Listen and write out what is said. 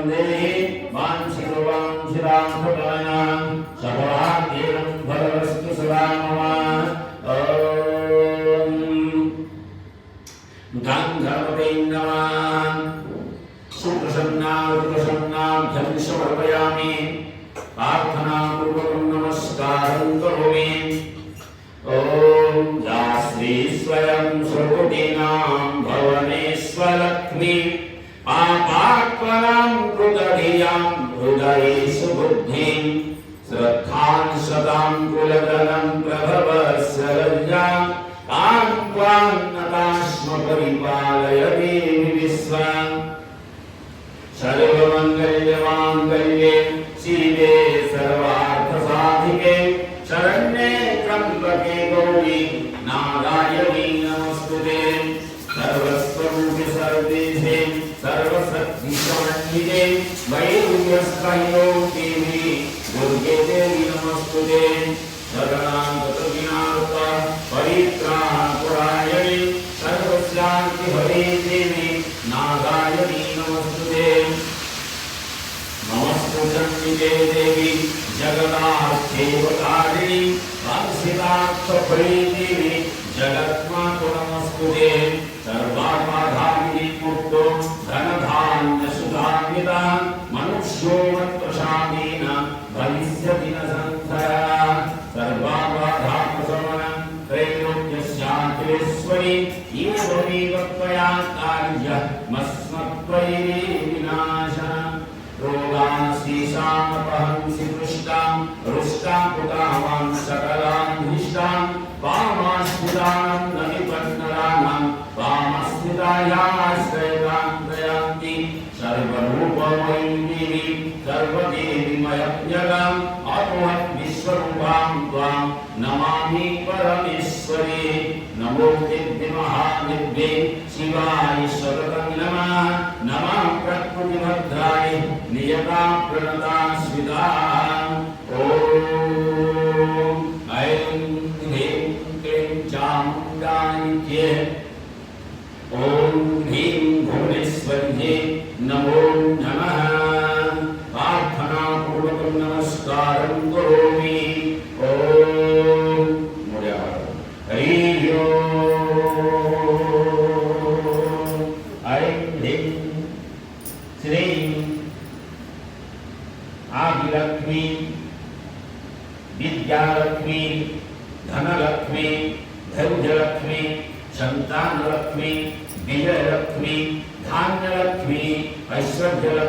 देहि वाञ्छितो वाञ्छितां फलानां सर्वार्थेन भवस्तु सदा मम। गन्धर्वै नमः। सुप्रसन्नाभ्यं समर्पयामि। प्रार्थनापूर्वकं नमस्कारं करोमि। ॐ या श्री स्वयं सर्वतीनां भवनेश्वरलक्ष्मी पापात्मनां कृतधियां हृदयेषु बुद्धिं श्रद्धां सदां कुलधनं प्रभवस्य लज्जां तां त्वां नतास्म परिपालय देवि विश्वां। सर्वमङ्गल्यमाङ्गल्ये शिवे सर्वार्थसाधिके शरण्ये त्र्यम्बके गौरी नारायणी नमोस्तुते। सर्वस्वरूपे सर्वेशे सर्वशक्तिसमन्विते वैद्यस्त्रैलोक्येहि दुर्गे देवी नमोस्तुते। शरणागतविनाशा परित्राणपरायणे सर्वशान्तिहरे देवी नारायणी नमोस्तुते। नमस्ते देवी जगदार्थेवतारिणी वांछितार्थफले देवी जगन्मातु नमोस्तुते। सर्वाबाधानि मुक्तो धनधान्यसुधान्विता मनुष्यो मत्प्रसादेन भविष्यति न संशयः। सर्वाबाधाप्रशमनं त्रैलोक्यशान्तिरेश्वरी एवमेव त्वया कार्यमस्मत्त्वयि विनाशः। रोगांशीशामपहंसि पृष्टां रुष्टां पुतावां सकलां धृष्टां वामास्थितां न विपन्नराणां वामस्थितायाश्रयतां प्रयान्ति। सर्वरूपमयीं देवीं सर्वदेवीमयं जगम् अतोऽहं विश्वरूपां त्वां नमामि परमेश्वरी। नमो देव्ये महादेव्ये शिवाय सततं नमः। नमः प्रकृतिभद्राय नियता प्रणता स्मिता। ॐ ऐं ह्रीं क्लीं चामुण्डायै ॐ ह्रीं भुवनेश्वर्यै नमो नमः। प्रार्थनापूर्वकं नमस्कारं करोमि। ॐ हरिः ऐं ह्रीं श्रीं आदिलक्ष्मी विद्यालक्ष्मी धनलक्ष्मी धैर्यलक्ष्मी संतानलक्ष्मी विजयलक्ष्मी धान्यलक्ष्मी ऐश्वर्यलक्ष्मी